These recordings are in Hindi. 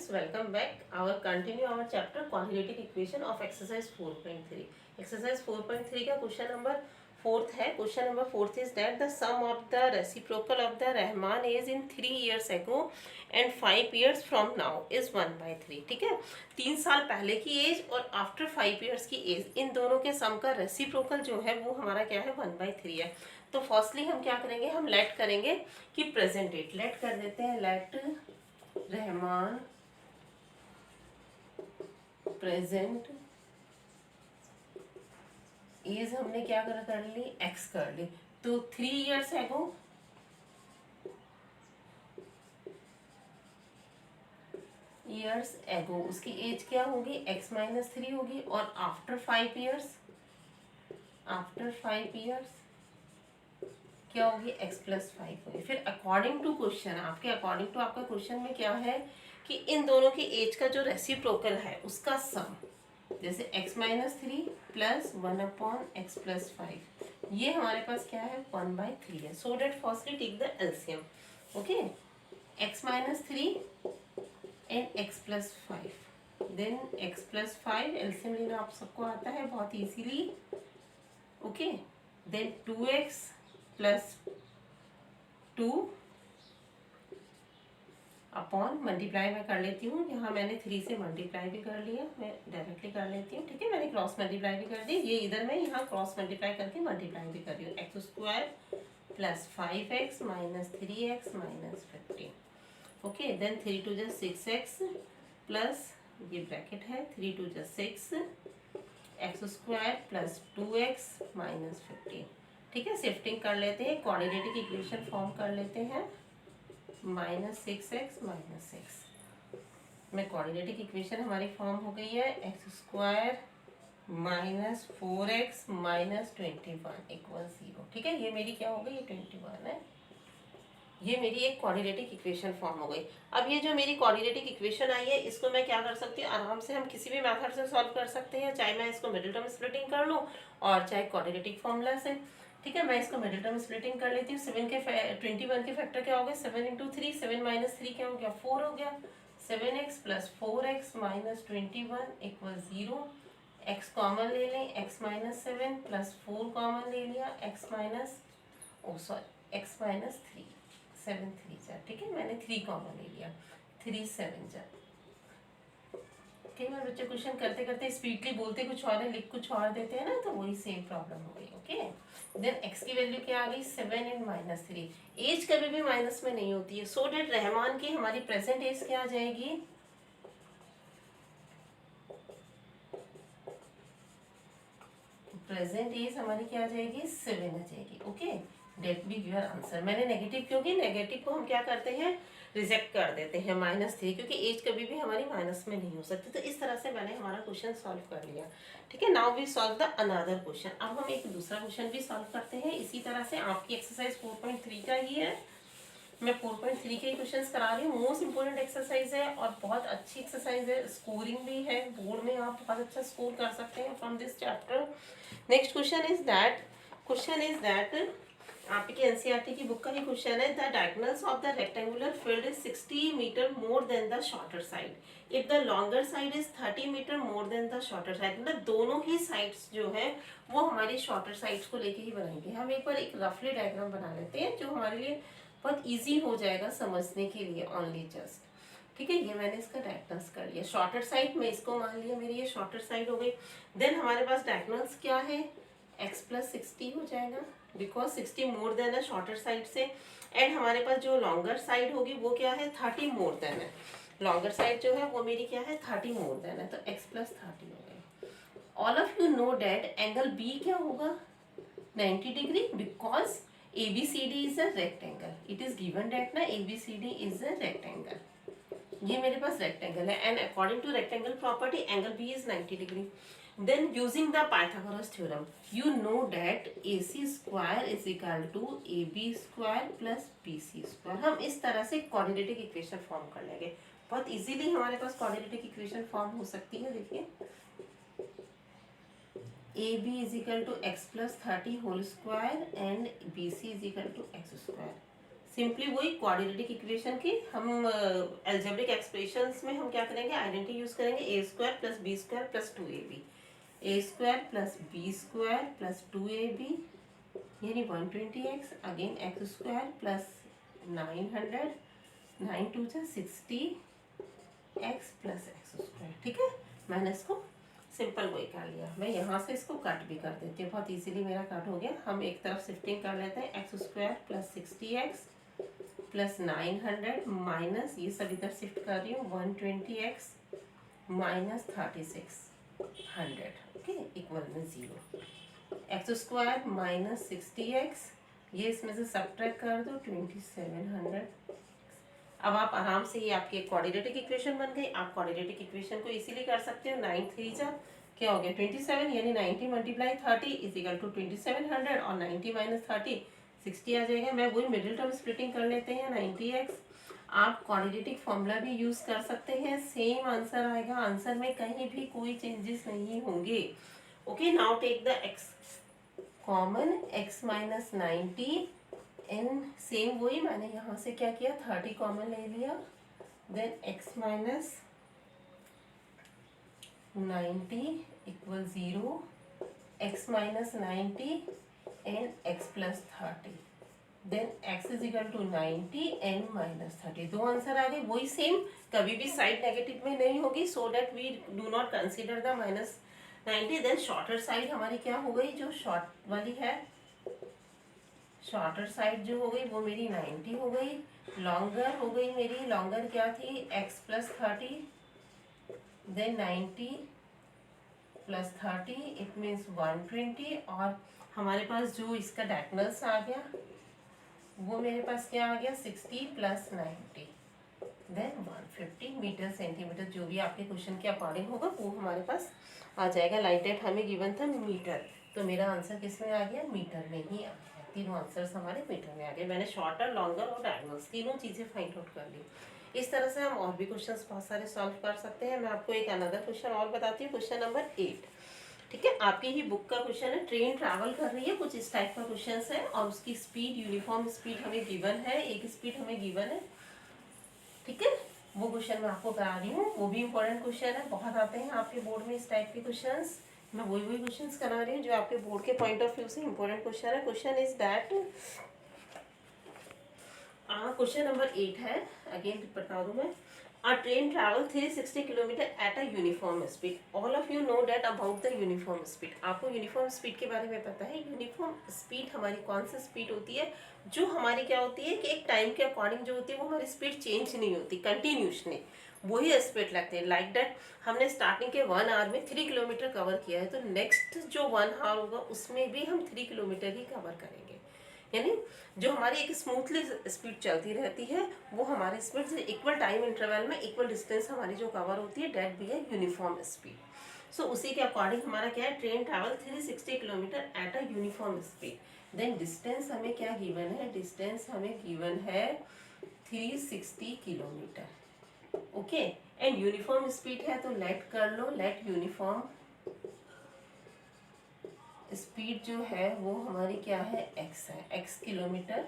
students, welcome back. Our continue our chapter quadratic equation of exercise 4.3. Exercise 4.3 का क्वेश्चन नंबर फोर्थ है. Question number fourth is that the sum of the reciprocal of the Rahman is in 3 years ago and 5 years from now is 1/3. ठीक है, 3 साल पहले की एज और आफ्टर 5 years की एज, इन दोनों के सम का रेसिप्रोकल जो है वो हमारा क्या है 1/3 है. तो फर्स्टली हम क्या करेंगे, हम लेट करेंगे कि प्रेजेंट डेट लेट कर देते हैं. लेट रहमान प्रेजेंट एज हमने क्या कर ली, एक्स कर ली. तो 3 years एगो उसकी एज क्या होगी, x-3 होगी. और आफ्टर 5 years क्या होगी, x+5 होगी. फिर अकॉर्डिंग टू क्वेश्चन, आपका क्वेश्चन में क्या है कि इन दोनों की एज का जो रेसिप्रोकल है उसका सम, जैसे x-3 प्लस 1/x+5, ये हमारे पास क्या है 1/3 है. So that firstly take the LCM. Okay, x-3 and x+5, then x+5 LCM लेना आप सबको आता है बहुत easily. Okay, then 2x plus 2 upon multiply मैं कर लेती हूँ. यहाँ मैंने 3 से मल्टीप्लाई भी कर लिया, मैं डायरेक्टली कर लेती हूँ. ठीक है, मैंने क्रॉस मल्टीप्लाई भी कर दी. ये इधर मैं यहाँ क्रॉस मल्टीप्लाई करके मल्टीप्लाई भी कर रही हूँ. x² plus 5x minus 3x minus 15. Okay, then 3 2 जा 6x प्लस, ये ब्रैकेट है, 3 2 जा 6 x² प्लस 2x माइनस 15. ठीक है, शिफ्टिंग कर लेते हैं, क्वाड्रेटिक इक्वेशन फॉर्म कर लेते हैं. -6x माइनस 6 में क्वाड्रेटिक इक्वेशन हमारी फॉर्म हो गई है. x² minus 4x minus 21 equal 0. ठीक है, ये मेरी क्या हो गई, ये 21 है. ये मेरी एक क्वाड्रेटिक इक्वेशन फॉर्म हो गई. अब ये जो मेरी क्वाड्रेटिक इक्वेशन आई है, इसको मैं क्या कर सकती हूँ, आराम से हम किसी भी मेथड से सॉल्व कर सकते हैं. चाहे मैं इसको मिडिल टर्म स्प्लिटिंग कर लूँ और चाहे क्वाड्रेटिक फॉर्मूला से. ठीक है, मैं इसको मिडिल टर्म स्प्लिटिंग कर लेती हूँ. 21 के फैक्टर क्या हो गए, 7 × 3, 7 - 3 क्या हो गया, 4 हो गया. 7x plus 4x minus 21 equal 0. x common ले लें, x - 7 प्लस 4 कॉमन ले लिया, x माइनस 3, 7 3 जा. ठीक है, मैंने 3 कॉमन ले लिया, 3 7 जा. कई बार बच्चे क्वेश्चन करते करते स्पीडली बोलते कुछ और है, लिख कुछ और देते हैं ना, तो वही सेम प्रॉब्लम हो गई. ओके, देन x की वैल्यू क्या आ गई, 7 एंड -3. एज कभी भी माइनस में नहीं होती है. सो डेट रहमान की हमारी प्रेजेंट एज क्या आ जाएगी, प्रेजेंट एज हमारी क्या आ जाएगी, 7 आ जाएगी. Okay, that be your answer. मैंने नेगेटिव क्योंकि नेगेटिव को हम क्या करते हैं, रिजेक्ट कर देते हैं -3, क्योंकि एज कभी भी हमारी माइनस में नहीं हो सकती. तो इस तरह से मैंने हमारा क्वेश्चन सॉल्व कर लिया. ठीक है, now we solve the another question. अब हम एक दूसरा क्वेश्चन भी सॉल्व करते हैं इसी तरह से. आपकी एक्सरसाइज 4.3 का ही है, मैं 4.3 के ही क्वेश्चंस करा रही हूँ. मोस्ट इंपोर्टेंट एक्सरसाइज है और बहुत अच्छी एक्सरसाइज है. स्कोरिंग भी है, बोर्ड में आप बहुत अच्छा स्कोर कर सकते हैं from this chapter. Next question is that आपकी एनसीईआरटी की बुक का ही क्वेश्चन है. The diagonals of the rectangular field is 60 metre more than the shorter side if the longer side is 30 metre more than the shorter side. मतलब दोनों ही साइड्स जो है वो हमारी शॉर्टर साइड्स को लेके ही बनाएंगे. हम एक बार एक रफली डायग्राम बना लेते हैं जो हमारे लिए बहुत इजी हो जाएगा समझने के लिए. ओनली जस्ट, ठीक है, ये मैंने इसका डायगोनल्स कर लिया. शॉर्टर साइड में इसको मान लिया मेरी ये शॉर्टर साइड हो गई. देन हमारे पास डायगोनल्स क्या है, x + 60 हो जाएगा बिकॉज 60 मोर देन है शॉर्टर साइड से. एंड हमारे पास जो लॉन्गर साइड होगी वो क्या है, 30 मोर देन है. लॉन्गर साइड जो है वो मेरी क्या है, 30 मोर देन है. तो x + 30 हो गई. All of you know that angle B क्या होगा, 90 degree, because ABCD is a rectangle. It is given that ना, ABCD इज अ रेक्टेंगल. ये मेरे पास रेक्टेंगल है and according to rectangle property angle B is 90 degree. Then using the Pythagoras theorem, you know that AC square is equal to AB square plus BC square. हम इस तरह से quadratic equation फॉर्म कर लेंगे. बहुत इजीली हमारे पास quadratic equation फॉर्म हो सकती है. देखिए, AB = x + 30 whole square and BC = x². Simply वही क्वाड्रेटिक इक्वेशन की हम एल्जेब्रिक एक्सप्रेशंस में हम क्या करेंगे, आइडेंटिटी यूज करेंगे, A square plus B square plus 2ab, A square plus B square plus 2ab यानी 120x, again X square plus 900, 9 2 60 x plus X square. ठीक है, मैंने इसको सिंपल वही कर लिया। मैं यहाँ से इसको कट भी कर देती हूँ, बहुत इजीली मेरा कट हो गया। हम एक तरफ शिफ्टिंग कर लेते हैं, x square plus 60x plus 900 minus ये सब इधर शिफ्ट कर रही हूँ 120x माइनस 3600, ओके, इक्वल में 0। एक्स स्क्वायर माइनस 60x, ये इसमें से सब्ट्रैक्ट कर दो 2700। अब आप आराम से, ये आपकी एक क्वाड्रेटिक इक्वेशन बन गई। आप क्वाड्रेटिक इक्वेशन को इसीलिए कर सकते हो, 9 3 जा क्या हो गया 27, यानी 90 मल्टीप्लाई 30 इज इक्वल टू 2700 और 90 माइनस 30 60 आ जाएगा। मैं वही मिडिल टर्म स्प्लिटिंग कर लेते हैं 90x। आप क्वाड्रेटिक फॉर्मूला भी यूज कर सकते हैं, सेम आंसर आएगा, आंसर में कहीं भी कोई चेंजेस नहीं होंगे। Okay, now take the x common, x minus 90 and, same वही मैंने यहाँ से क्या किया 30 कॉमन ले लिया, then x minus 90 equal 0, x minus 90 and x plus 30, then x is equal to 90 and minus 30। दो आंसर आ गए, वही सेम, कभी भी साइड नेगेटिव में नहीं होगी, so that we do not consider the minus 90। Then shorter side हमारी क्या हो गई, जो शॉर्ट वाली है, शॉर्टर साइड जो हो गई वो मेरी 90 हो गई। लॉन्गर हो गई मेरी, लॉन्गर क्या थी x plus 30, then 90 plus 30 it means 120, और हमारे पास जो इसका डायगोनल्स आ गया वो मेरे पास क्या आ गया 60 प्लस 90, देन 150 मीटर सेंटीमीटर, जो भी आपके क्वेश्चन के अकॉर्डिंग होगा वो हमारे पास आ जाएगा। लाइक दैट हमें गिवन था मीटर, तो मेरा आंसर किस में आ गया, मीटर में ही आ गया। तीनों आंसर्स हमारे मीटर में आ गए। मैंने शॉर्टर, लॉन्गर और डायगोनल्स तीनों चीज़ें फाइंड आउट कर ली। इस तरह से हम और भी क्वेश्चंस बहुत सारे सॉल्व कर सकते हैं। मैं आपको एक अनदर क्वेश्चन और बताती हूँ, क्वेश्चन नंबर 8। ठीक है, आपकी ही बुक का क्वेश्चन है, ट्रेन ट्रैवल कर रही है, कुछ इस टाइप का क्वेश्चन है, और उसकी स्पीड, यूनिफॉर्म स्पीड हमें गिवन है, एक स्पीड हमें गिवन है। ठीक है, वो क्वेश्चन मैं आपको करा रही हूँ, वो भी इंपॉर्टेंट क्वेश्चन है, बहुत आते हैं आपके बोर्ड में इस टाइप के क्वेश्चंस। मैं वही क्वेश्चंस करा रही हूँ जो आपके बोर्ड के पॉइंट ऑफ व्यू से इंपॉर्टेंट क्वेश्चन है। Question is that, question number 8 है, अगेन बता दूं मैं। A train travel 360 kilometre at a uniform speed. All of you know that about the uniform speed. आपको यूनिफॉर्म स्पीड के बारे में पता है। यूनिफॉर्म स्पीड हमारी कौन सी स्पीड होती है, जो हमारी क्या होती है कि एक टाइम के अकॉर्डिंग जो होती है वो हमारी स्पीड चेंज नहीं होती, कंटिन्यूसली वही स्पीड लगती है। लाइक दैट हमने स्टार्टिंग के 1 आवर में 3 किलोमीटर कवर किया है, तो नेक्स्ट जो 1 आवर होगा उसमें भी हम 3 किलोमीटर ही कवर करेंगे। यानी जो हमारी एक स्मूथली स्पीड चलती रहती है वो हमारे स्पीड से इक्वल टाइम इंटरवल में इक्वल डिस्टेंस हमारी जो कवर होती है, डेट बी है यूनिफॉर्म स्पीड। सो उसी के अकॉर्डिंग हमारा क्या है, train travel 360 kilometre at a uniform speed. Then distance हमें क्या गिवन है, डिस्टेंस हमें गिवन है 360 kilometre. Okay, and uniform speed है तो लेट कर लो, लेट यूनिफॉर्म स्पीड जो है वो हमारी क्या है, x है, x किलोमीटर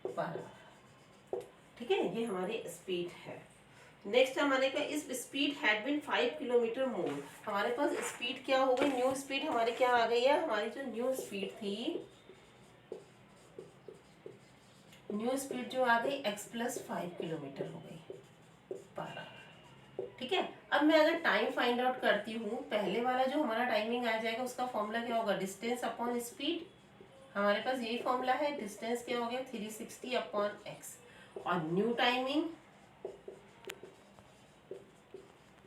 पर आवर। ठीक है, ये हमारी स्पीड है। नेक्स्ट हमारे का इस स्पीड हैड बीन 5 किलोमीटर मोर। हमारे पास स्पीड क्या हो गई, न्यू स्पीड हमारी क्या आ गई है, हमारी जो न्यू स्पीड थी, न्यू स्पीड जो आ गई x प्लस 5 किलोमीटर हो गई पर आवर। ठीक है, अब मैं अगर टाइम फाइंड आउट करती हूँ, पहले वाला जो हमारा टाइमिंग आ जाएगा उसका फॉर्मूला क्या होगा, डिस्टेंस अपॉन स्पीड। हमारे पास यही फॉर्मूला है, डिस्टेंस क्या हो गया 360 अपॉन एक्स, और न्यू टाइमिंग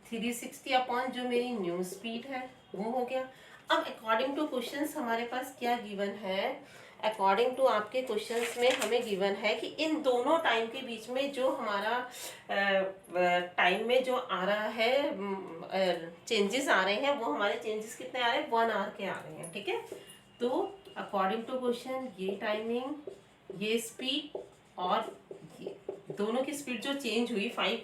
360 अपॉन जो मेरी न्यू स्पीड है वो हो गया। अब अकॉर्डिंग टू क्वेश्चंस हमारे पास क्या गिवन है, अकॉर्डिंग टू आपके क्वेश्चंस में हमें गिवन है कि इन दोनों टाइम के बीच में जो हमारा टाइम में जो आ रहा है चेंजेस आ रहे हैं, वो हमारे चेंजेस कितने आ रहे हैं, 1 आवर के आ रहे हैं। ठीक है, तो अकॉर्डिंग टू क्वेश्चन ये टाइमिंग, ये स्पीड और ये दोनों की स्पीड जो चेंज हुई 5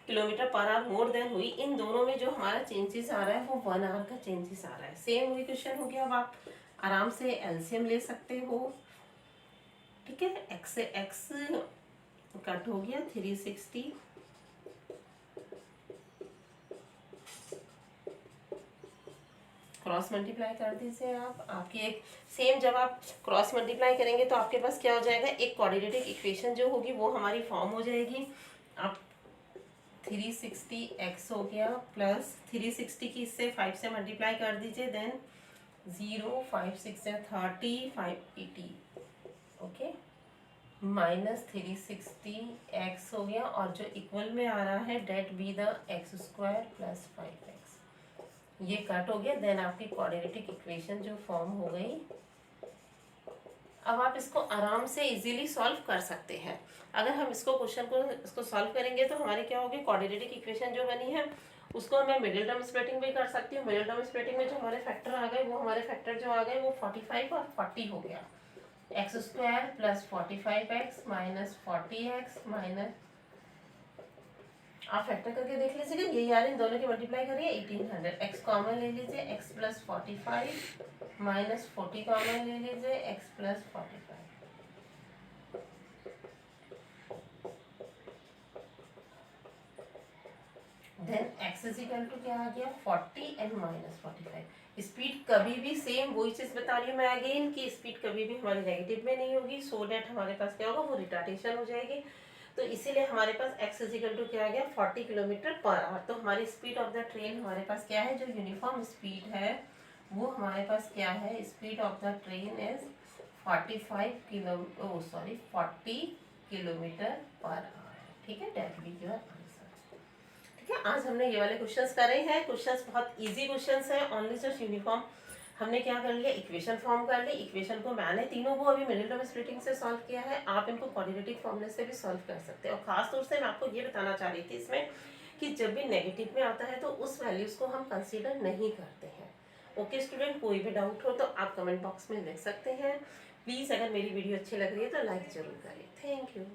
kilometre per hour more than हुई, इन दोनों में जो हमारा चेंजेस आ रहा है वो 1 आवर का चेंजेस आ रहा है। सेम वही क्वेश्चन हो गया। अब आप आराम से एलसीएम ले सकते हो। ठीक है, एक्स से एक्स कट हो गया 360, क्रॉस मल्टीप्लाई कर दीजिए आप। आपकी एक सेम, जब आप क्रॉस मल्टीप्लाई करेंगे तो आपके पास क्या हो जाएगा, एक क्वाड्रेटिक इक्वेशन जो होगी वो हमारी फॉर्म हो जाएगी। आप 360x हो गया प्लस 360 की इससे 5 से मल्टीप्लाई कर दीजिए, देन 0 5 6 30 580, ओके, माइनस 360x हो गया, और जो इक्वल में आ रहा है that be the x square plus 5x, ये कट हो गया। देन आपकी क्वाड्रेटिक इक्वेशन जो फॉर्म हो गई। अब आप इसको आराम से इजीली सॉल्व कर सकते हैं। अगर हम इसको क्वेश्चन को इसको सॉल्व करेंगे तो हमारे क्या होगी, क्वाड्रेटिक इक्वेशन जो बनी है उसको मैं मिडिल टर्म स्प्लिटिंग भी कर सकती हूँ। मिडिल टर्म स्प्लिटिंग में जो हमारे फैक्टर आ गए, वो हमारे फैक्टर जो आ गए वो 45 और 40 हो गया। X square plus 45x minus 40x minus, आप फैक्टर करके देख लीजिएगा, यही आ रहे हैं, दोनों की मल्टीप्लाई करिए 1800। एक्स कॉमन ले लीजिए, एक्स प्लस 45 माइनस 40 कॉमन ले लीजिए, x plus 45, then x is equal to क्या आ गया 40 एंड माइनस 45। स्पीड कभी भी सेम, वही चीज बता रही हूँ मैं अगेन कि स्पीड कभी भी हमारी नेगेटिव में नहीं होगी, सो डेट हमारे पास क्या होगा, वो रिटार्डेशन हो जाएगी। तो इसीलिए हमारे पास x इज इक्वल टू क्या आ गया 40 किलोमीटर पर आवर। तो हमारी स्पीड ऑफ द ट्रेन हमारे पास क्या है, जो यूनिफॉर्म स्पीड है वो हमारे पास क्या है, speed of the train is 40 kilometre per hour. ठीक है, डेट बी योर आंसर। ठीक है, आज हमने ये वाले क्वेश्चंस करे हैं। क्वेश्चंस बहुत इजी क्वेश्चंस हैं, ओनली जस्ट यूनिफॉर्म हमने क्या कर लिया, इक्वेशन फॉर्म कर ली। इक्वेशन को मैंने तीनों को अभी मिडिल टर्म स्प्लिटिंग से सॉल्व किया है, आप इनको क्वाड्रेटिक फॉर्मूले से भी सॉल्व कर सकते हैं। और खास तौर से मैं आपको ये बताना चाह रही थी इसमें कि जब भी नेगेटिव में आता है तो उस वैल्यूज को हम कंसीडर नहीं करते हैं। ओके स्टूडेंट, कोई भी डाउट हो तो आप कमेंट बॉक्स में लिख सकते हैं। प्लीज़ अगर मेरी वीडियो अच्छी लग रही है तो लाइक जरूर करें। Thank you.